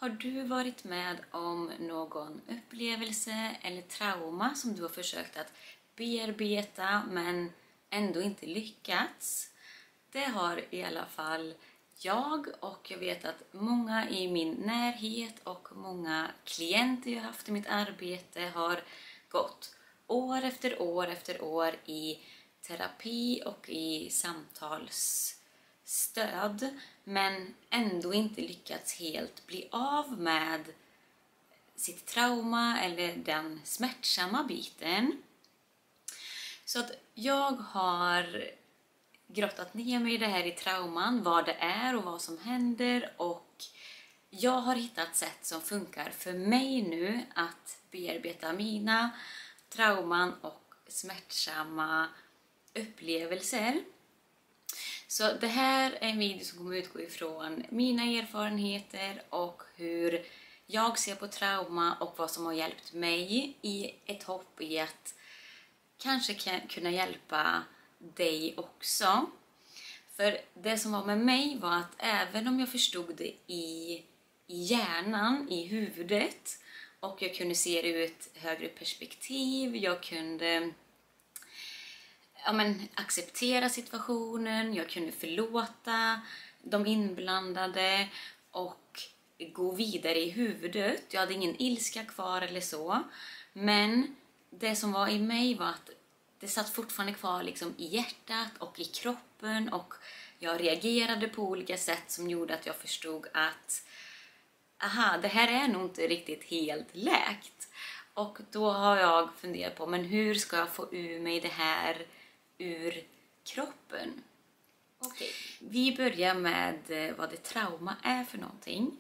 Har du varit med om någon upplevelse eller trauma som du har försökt att bearbeta men ändå inte lyckats? Det har i alla fall jag, och jag vet att många i min närhet och många klienter jag haft i mitt arbete har gått år efter år efter år i terapi och i samtalsstöd, men ändå inte lyckats helt bli av med sitt trauma eller den smärtsamma biten. Så att jag har grottat ner mig i det här i trauman, vad det är och vad som händer, och jag har hittat sätt som funkar för mig nu att bearbeta mina trauman och smärtsamma upplevelser. Så det här är en video som kommer utgå ifrån mina erfarenheter och hur jag ser på trauma och vad som har hjälpt mig i ett hopp i att kanske kunna hjälpa dig också. För det som var med mig var att även om jag förstod det i hjärnan, i huvudet, och jag kunde se det ur ett högre perspektiv, jag kunde acceptera situationen, jag kunde förlåta de inblandade och gå vidare i huvudet. Jag hade ingen ilska kvar eller så, men det som var i mig var att det satt fortfarande kvar liksom i hjärtat och i kroppen, och jag reagerade på olika sätt som gjorde att jag förstod att det här är nog inte riktigt helt läkt. Och då har jag funderat på, men hur ska jag få ur mig det här ur kroppen? Okej. Vi börjar med vad det trauma är för någonting.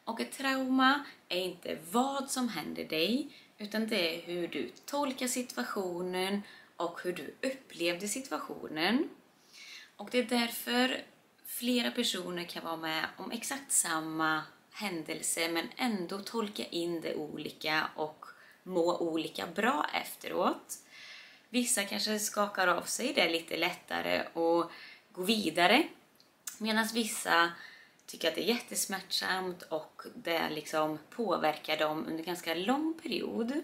Och ett trauma är inte vad som händer dig, utan det är hur du tolkar situationen och hur du upplevde situationen. Och det är därför flera personer kan vara med om exakt samma händelse men ändå tolka in det olika och må olika bra efteråt. Vissa kanske skakar av sig det lite lättare och går vidare, medan vissa tycker att det är jättesmärtsamt och det liksom påverkar dem under ganska lång period.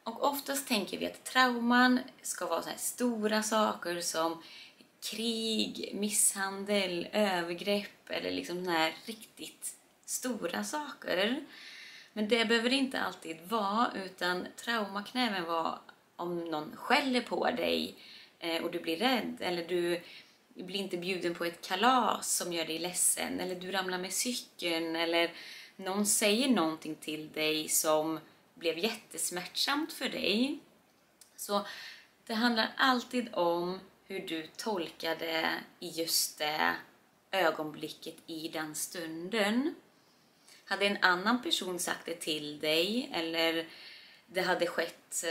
Och oftast tänker vi att trauman ska vara så här stora saker som krig, misshandel, övergrepp eller liksom såna här riktigt stora saker. Men det behöver inte alltid vara, utan trauma kan även vara om någon skäller på dig och du blir rädd, eller du blir inte bjuden på ett kalas som gör dig ledsen, eller du ramlar med cykeln, eller någon säger någonting till dig som blev jättesmärtsamt för dig. Så det handlar alltid om hur du tolkade i just det ögonblicket i den stunden. Hade en annan person sagt det till dig, eller det hade skett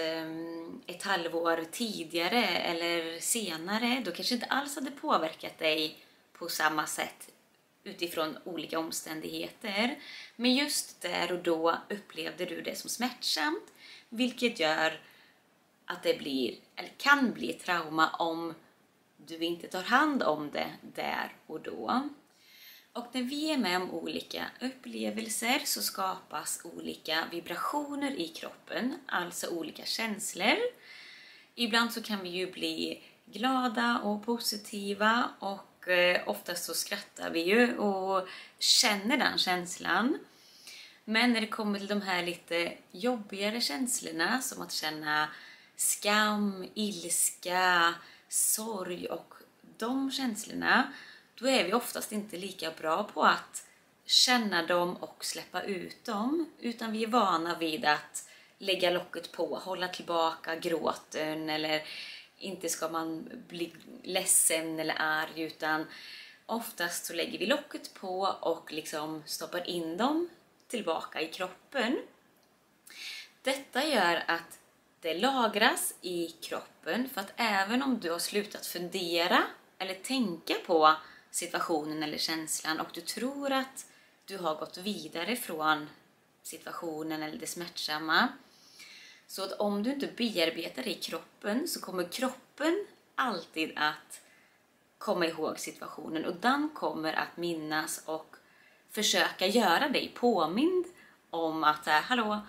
ett halvår tidigare eller senare, då kanske inte alls hade påverkat dig på samma sätt utifrån olika omständigheter. Men just där och då upplevde du det som smärtsamt, vilket gör att det blir, eller kan bli, trauma om du inte tar hand om det där och då. Och när vi är med om olika upplevelser så skapas olika vibrationer i kroppen, alltså olika känslor. Ibland så kan vi ju bli glada och positiva, och oftast så skrattar vi ju och känner den känslan. Men när det kommer till de här lite jobbigare känslorna, som att känna skam, ilska, sorg och de känslorna, då är vi oftast inte lika bra på att känna dem och släppa ut dem, utan vi är vana vid att lägga locket på, hålla tillbaka gråten, eller inte ska man bli ledsen eller arg, utan oftast så lägger vi locket på och liksom stoppar in dem tillbaka i kroppen. Detta gör att det lagras i kroppen, för att även om du har slutat fundera eller tänka på situationen eller känslan och du tror att du har gått vidare från situationen eller det smärtsamma, så att om du inte bearbetar det i kroppen så kommer kroppen alltid att komma ihåg situationen, och den kommer att minnas och försöka göra dig påmind om att hallå,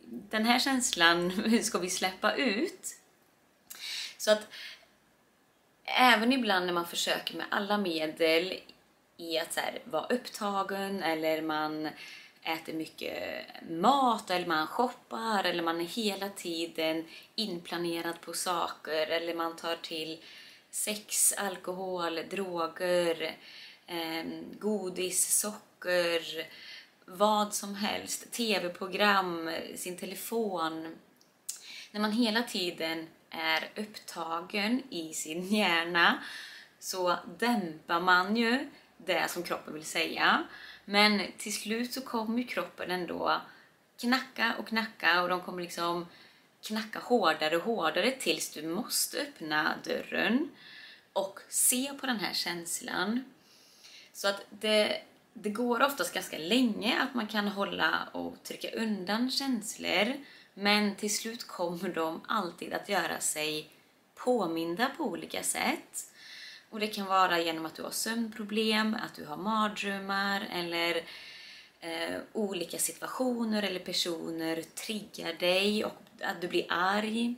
den här känslan ska vi släppa ut. Så att även ibland när man försöker med alla medel i att vara upptagen, eller man äter mycket mat, eller man shoppar, eller man är hela tiden inplanerad på saker, eller man tar till sex, alkohol, droger, godis, socker, vad som helst, tv-program, sin telefon. När man hela tiden är upptagen i sin hjärna så dämpar man ju det som kroppen vill säga. Men till slut så kommer ju kroppen ändå knacka och knacka, och de kommer liksom knacka hårdare och hårdare tills du måste öppna dörren och se på den här känslan. Så att det går oftast ganska länge att man kan hålla och trycka undan känslor, men till slut kommer de alltid att göra sig påminda på olika sätt. Och det kan vara genom att du har sömnproblem, att du har mardrömmar, eller olika situationer eller personer triggar dig och att du blir arg.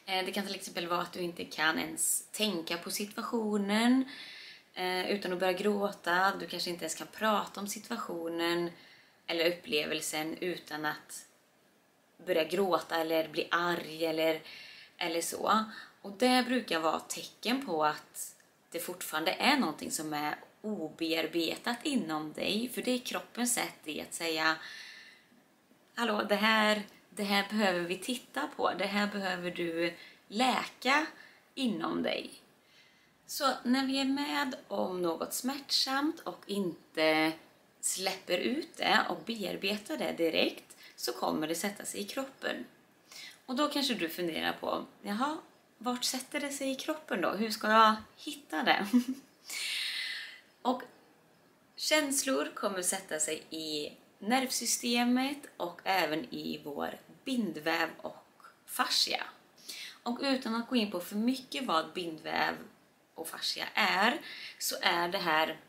Det kan till exempel vara att du inte kan ens tänka på situationen utan att börja gråta. Du kanske inte ens kan prata om situationen eller upplevelsen utan att börja gråta eller bli arg eller så. Och det brukar vara tecken på att det fortfarande är någonting som är obearbetat inom dig. För det är kroppens sätt i att säga: hallå, det här behöver vi titta på. Det här behöver du läka inom dig. Så när vi är med om något smärtsamt och inte släpper ut det och bearbetar det direkt, så kommer det sätta sig i kroppen. Och då kanske du funderar på: jaha, vart sätter det sig i kroppen då? Hur ska jag hitta det? Och känslor kommer sätta sig i nervsystemet och även i vår bindväv och fascia. Och utan att gå in på för mycket vad bindväv och fascia är, så är det här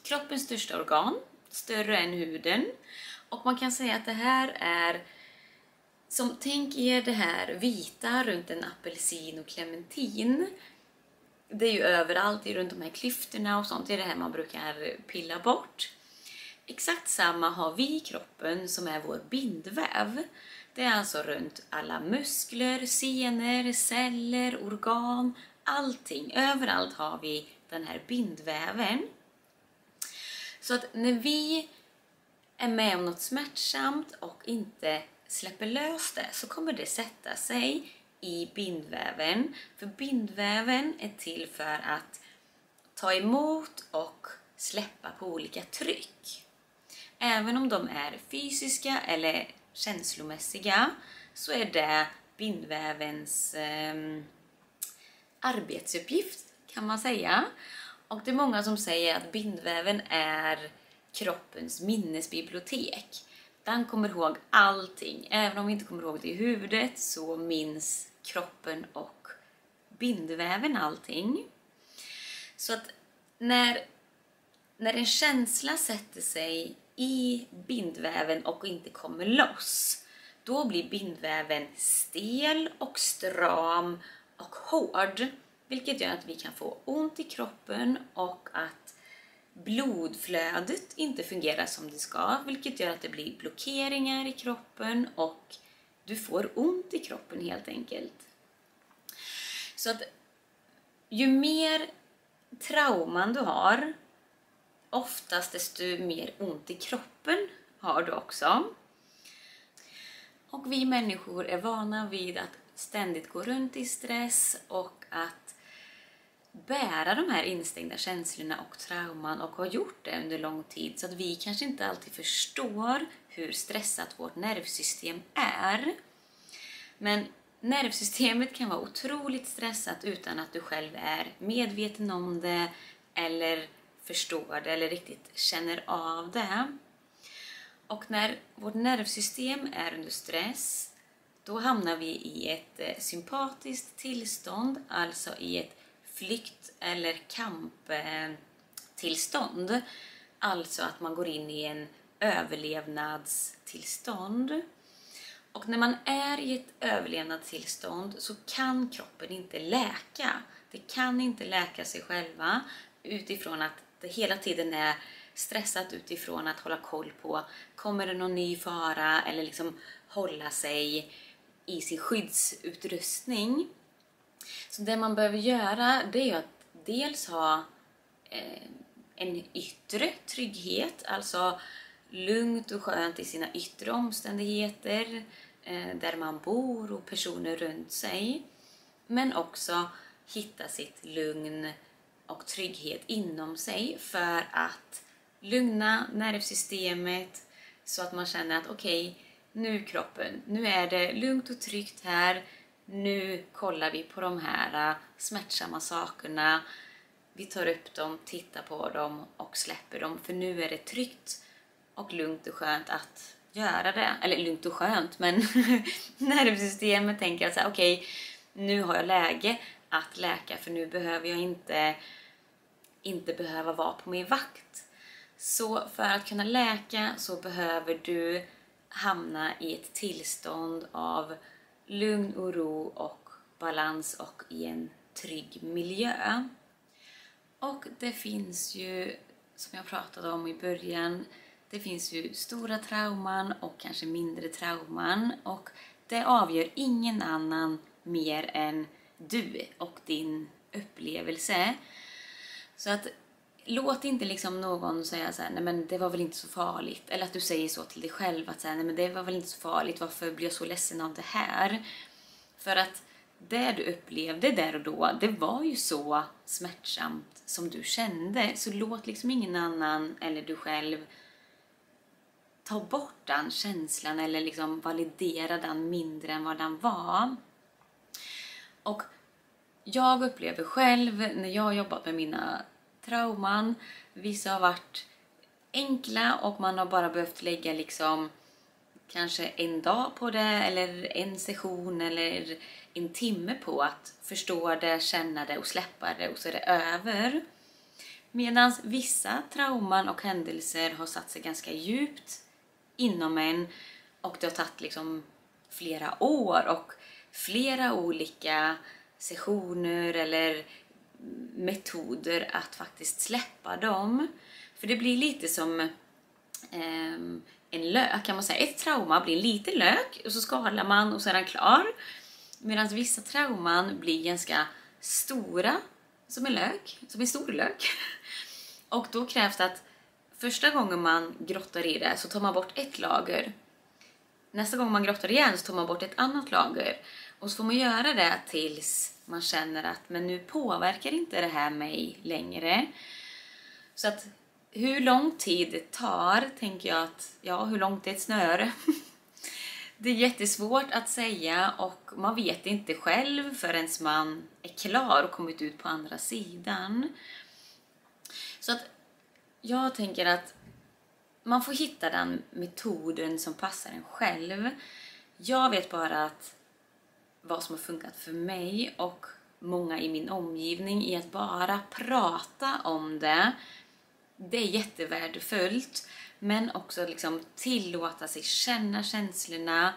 kroppens största organ, större än huden. Och man kan säga att det här är som, tänk er det här vita runt en apelsin och clementin. Det är ju överallt, det är runt de här klyftorna och sånt. Det är det här man brukar pilla bort. Exakt samma har vi i kroppen som är vår bindväv. Det är alltså runt alla muskler, senor, celler, organ, allting. Överallt har vi den här bindväven. Så att när vi är med om något smärtsamt och inte släpper lös det, så kommer det sätta sig i bindväven. För bindväven är till för att ta emot och släppa på olika tryck. Även om de är fysiska eller känslomässiga, så är det bindvävens arbetsuppgift, kan man säga. Och det är många som säger att bindväven är kroppens minnesbibliotek. Den kommer ihåg allting. Även om vi inte kommer ihåg det i huvudet, så minns kroppen och bindväven allting. Så att när en känsla sätter sig i bindväven och inte kommer loss, då blir bindväven stel och stram och hård. Vilket gör att vi kan få ont i kroppen och att blodflödet inte fungerar som det ska. Vilket gör att det blir blockeringar i kroppen och du får ont i kroppen helt enkelt. Så att ju mer trauman du har, oftast desto mer ont i kroppen har du också. Och vi människor är vana vid att ständigt gå runt i stress och att bära de här instängda känslorna och trauman, och har gjort det under lång tid. Så att vi kanske inte alltid förstår hur stressat vårt nervsystem är. Men nervsystemet kan vara otroligt stressat utan att du själv är medveten om det eller förstår det eller riktigt känner av det. Och när vårt nervsystem är under stress, då hamnar vi i ett sympatiskt tillstånd, alltså i ett flykt- eller kamptillstånd. Alltså att man går in i en överlevnadstillstånd. Och när man är i ett överlevnadstillstånd så kan kroppen inte läka. Det kan inte läka sig själva utifrån att det hela tiden är stressat utifrån att hålla koll på kommer det någon ny fara eller liksom hålla sig i sin skyddsutrustning. Så det man behöver göra det är ju att dels ha en yttre trygghet, alltså lugnt och skönt i sina yttre omständigheter där man bor och personer runt sig. Men också hitta sitt lugn och trygghet inom sig för att lugna nervsystemet så att man känner att okej, nu kroppen, nu är det lugnt och tryggt här. Nu kollar vi på de här smärtsamma sakerna. Vi tar upp dem, tittar på dem och släpper dem. För nu är det tryggt och lugnt och skönt att göra det. Eller lugnt och skönt, men nervsystemet tänker att okej, nu har jag läge att läka. För nu behöver jag inte behöva vara på min vakt. Så för att kunna läka så behöver du hamna i ett tillstånd av lugn och ro och balans och i en trygg miljö. Och det finns ju, som jag pratade om i början, det finns ju stora trauman och kanske mindre trauman. Och det avgör ingen annan mer än du och din upplevelse. Så att låt inte liksom någon säga så här, nej men det var väl inte så farligt. Eller att du säger så till dig själv att nej men det var väl inte så farligt. Varför blir jag så ledsen av det här? För att det du upplevde där och då, det var ju så smärtsamt som du kände. Så låt liksom ingen annan eller du själv ta bort den känslan eller liksom validera den mindre än vad den var. Och jag upplever själv när jag har jobbat med mina trauman, vissa har varit enkla och man har bara behövt lägga liksom kanske en dag på det eller en session eller en timme på att förstå det, känna det och släppa det och så är det över. Medan vissa trauman och händelser har satt sig ganska djupt inom en och det har tagit liksom flera år och flera olika sessioner eller metoder att faktiskt släppa dem. För det blir lite som en lök kan man säga. Ett trauma blir en liten lök och så skalar man och så är den klar. Medan vissa trauman blir ganska stora som en lök, som en stor lök. Och då krävs det att första gången man grottar i det så tar man bort ett lager. Nästa gång man grottar igen så tar man bort ett annat lager. Och så får man göra det tills man känner att men nu påverkar inte det här mig längre. Så att hur lång tid det tar tänker jag att hur långt är ett snöre? Det är jättesvårt att säga och man vet inte själv förrän man är klar och kommit ut på andra sidan. Så att jag tänker att man får hitta den metoden som passar en själv. Jag vet bara att vad som har funkat för mig och många i min omgivning är att bara prata om det. Det är jättevärdefullt, men också liksom tillåta sig känna känslorna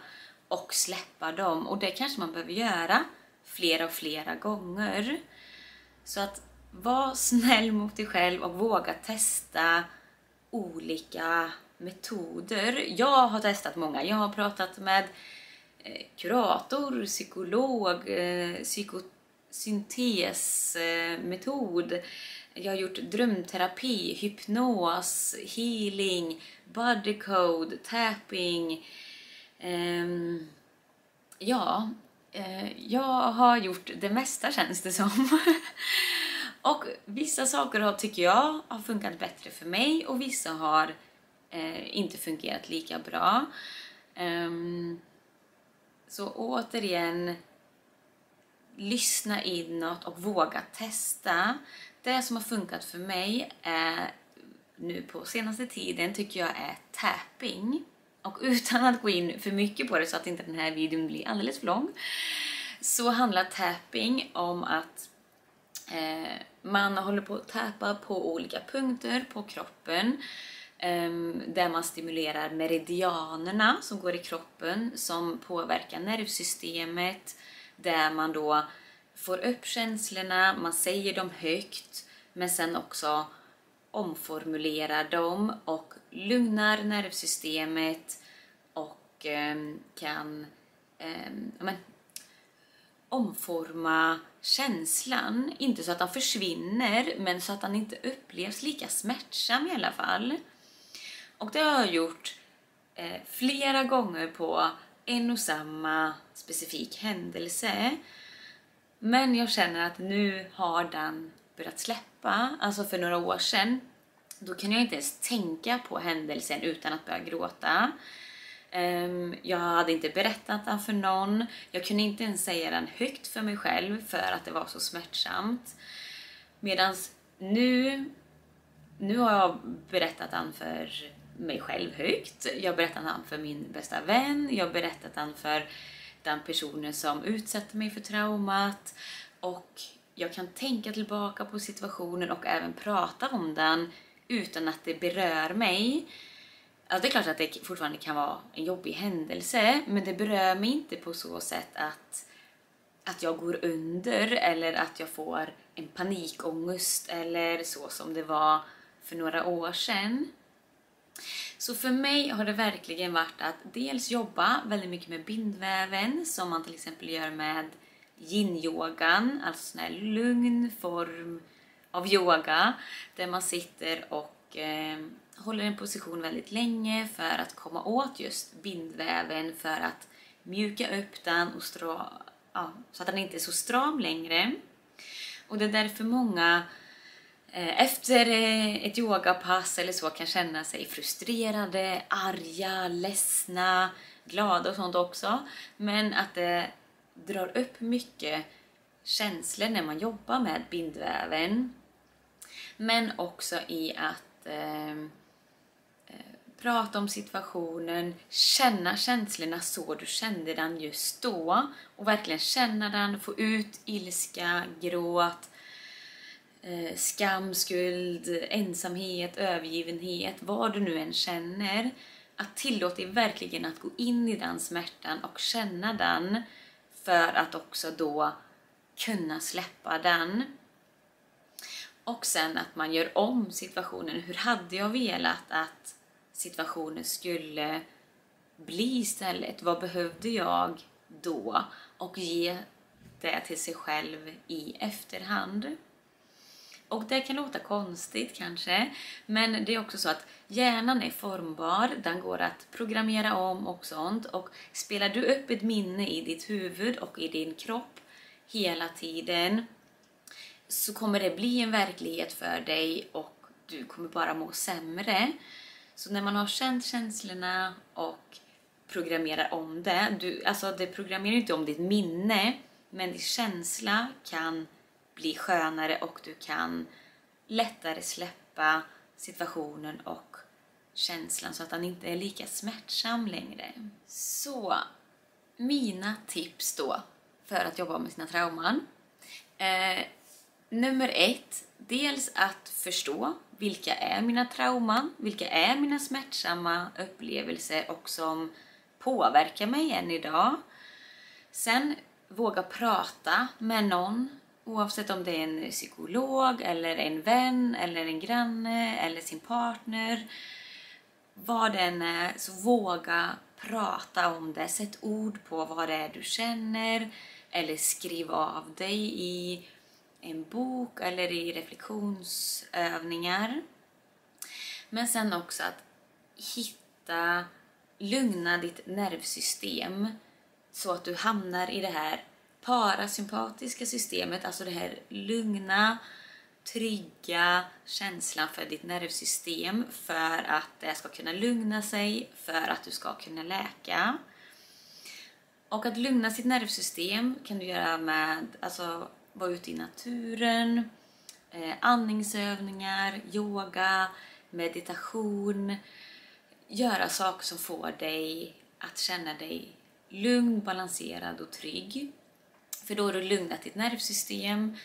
och släppa dem. Och det kanske man behöver göra flera och flera gånger. Så att var snäll mot dig själv och våga testa olika metoder. Jag har testat många. Jag har pratat med kurator, psykolog, psykosyntesmetod. Jag har gjort drömterapi, hypnos, healing, body code, tapping. Jag har gjort det mesta känns det som. Och vissa saker tycker jag har funkat bättre för mig och vissa har inte fungerat lika bra. Så återigen, lyssna inåt och våga testa. Det som har funkat för mig är nu på senaste tiden tycker jag är tapping. Och utan att gå in för mycket på det så att inte den här videon blir alldeles för lång, så handlar tapping om att Man håller på att täpa på olika punkter på kroppen där man stimulerar meridianerna som går i kroppen som påverkar nervsystemet, där man då får upp känslorna, man säger dem högt men sen också omformulerar dem och lugnar nervsystemet och kan omforma känslan, inte så att den försvinner men så att den inte upplevs lika smärtsam i alla fall. Och det har jag gjort flera gånger på en och samma specifik händelse. Men jag känner att nu har den börjat släppa. Alltså för några år sedan, då kunde jag inte ens tänka på händelsen utan att börja gråta. Jag hade inte berättat den för någon. Jag kunde inte ens säga den högt för mig själv för att det var så smärtsamt. Medan nu har jag berättat den för mig själv högt. Jag har berättat den för min bästa vän. Jag har berättat den för den personen som utsätter mig för traumat. Och jag kan tänka tillbaka på situationen och även prata om den utan att det berör mig. Alltså det är klart att det fortfarande kan vara en jobbig händelse, men det berör mig inte på så sätt att jag går under eller att jag får en panikångest eller så som det var för några år sedan. Så för mig har det verkligen varit att dels jobba väldigt mycket med bindväven som man till exempel gör med yin-yogan, alltså sån här lugn form av yoga där man sitter och håller en position väldigt länge för att komma åt just bindväven, för att mjuka upp den och så att den inte är så stram längre. Och det är därför många efter ett yogapass eller så kan känna sig frustrerade, arga, ledsna, glada och sånt också. Men att det drar upp mycket känslor när man jobbar med bindväven. Men också i att prata om situationen, känna känslorna så du kände den just då och verkligen känna den, få ut ilska, gråt, skam, skuld, ensamhet, övergivenhet, vad du nu än känner. Att tillåta dig verkligen att gå in i den smärtan och känna den för att också då kunna släppa den. Och sen att man gör om situationen. Hur hade jag velat att situationen skulle bli istället? Vad behövde jag då? Och ge det till sig själv i efterhand. Och det kan låta konstigt kanske, men det är också så att hjärnan är formbar, den går att programmera om och sånt. Och spelar du upp ett minne i ditt huvud och i din kropp hela tiden, så kommer det bli en verklighet för dig och du kommer bara må sämre. Så när man har känt känslorna och programmerar om det, det programmerar inte om ditt minne, men din känsla kan bli skönare och du kan lättare släppa situationen och känslan så att den inte är lika smärtsam längre. Så mina tips då för att jobba med sina trauman. Nummer 1, dels att förstå vilka är mina trauman, vilka är mina smärtsamma upplevelser och som påverkar mig än idag. Sen våga prata med någon, oavsett om det är en psykolog eller en vän eller en granne eller sin partner. Vad det än är, så våga prata om det. Sätt ord på vad det är du känner eller skriv av dig i en bok eller i reflektionsövningar. Men sen också att lugna ditt nervsystem så att du hamnar i det här parasympatiska systemet, alltså det här lugna, trygga känslan för ditt nervsystem för att det ska kunna lugna sig, för att du ska kunna läka. Och att lugna sitt nervsystem kan du göra med vara ute i naturen, andningsövningar, yoga, meditation. Göra saker som får dig att känna dig lugn, balanserad och trygg. För då har du lugnat ditt nervsystem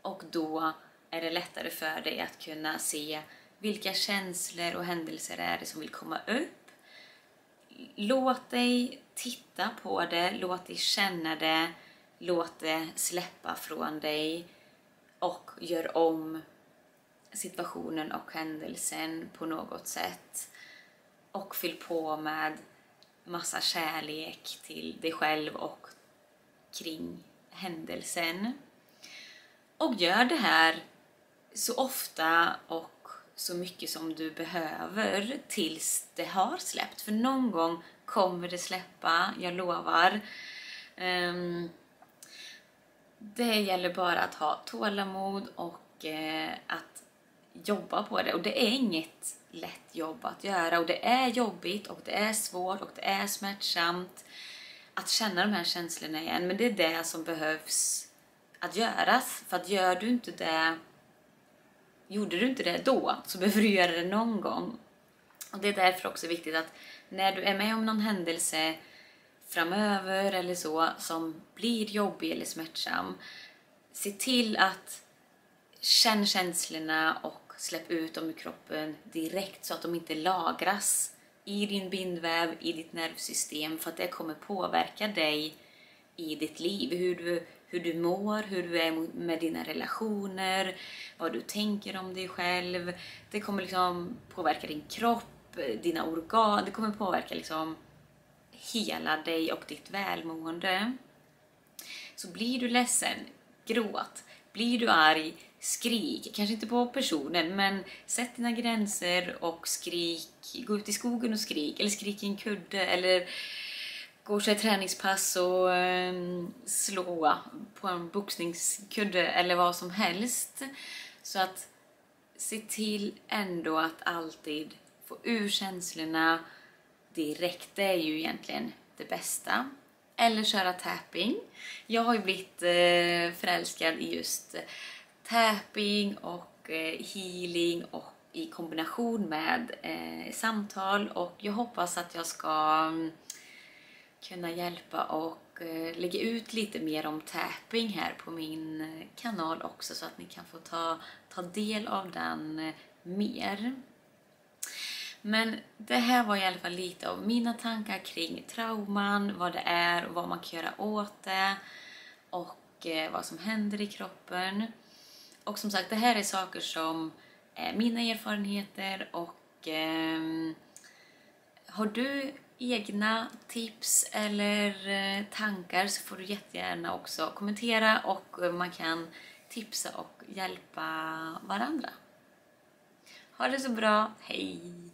och då är det lättare för dig att kunna se vilka känslor och händelser är det som vill komma upp. Låt dig titta på det, låt dig känna det, låt det släppa från dig och gör om situationen och händelsen på något sätt. Och fyll på med massa kärlek till dig själv och kring händelsen. Och gör det här så ofta och så mycket som du behöver tills det har släppt. För någon gång kommer det släppa, jag lovar. Det gäller bara att ha tålamod och att jobba på det. Och det är inget lätt jobb att göra. Och det är jobbigt och det är svårt och det är smärtsamt att känna de här känslorna igen. Men det är det som behövs att göras. För att gjorde du inte det då, så behöver du göra det någon gång. Och det är därför också viktigt att när du är med om någon händelse framöver eller så som blir jobbig eller smärtsam, se till att känna känslorna och släpp ut dem i kroppen direkt så att de inte lagras i din bindväv, i ditt nervsystem, för att det kommer påverka dig i ditt liv. Hur du mår, hur du är med dina relationer, vad du tänker om dig själv. Det kommer liksom påverka din kropp, dina organ. Det kommer påverka liksom hela dig och ditt välmående. Så blir du ledsen, gråt. Blir du arg, skrik. Kanske inte på personen, men sätt dina gränser och skrik. Gå ut i skogen och skrik. Eller skrik i en kudde. Eller gå och köra träningspass och slå på en boxningskudde. Eller vad som helst. Så att se till ändå att alltid få ur känslorna direkt. Det är ju egentligen det bästa. Eller köra tapping. Jag har ju blivit förälskad i just tapping och healing och i kombination med samtal. Och jag hoppas att jag ska kunna hjälpa och lägga ut lite mer om tapping här på min kanal också, så att ni kan få ta del av den mer. Men det här var i alla fall lite av mina tankar kring trauman, vad det är och vad man kan göra åt det och vad som händer i kroppen. Och som sagt, det här är saker som är mina erfarenheter och har du egna tips eller tankar så får du jättegärna också kommentera och man kan tipsa och hjälpa varandra. Ha det så bra, hej!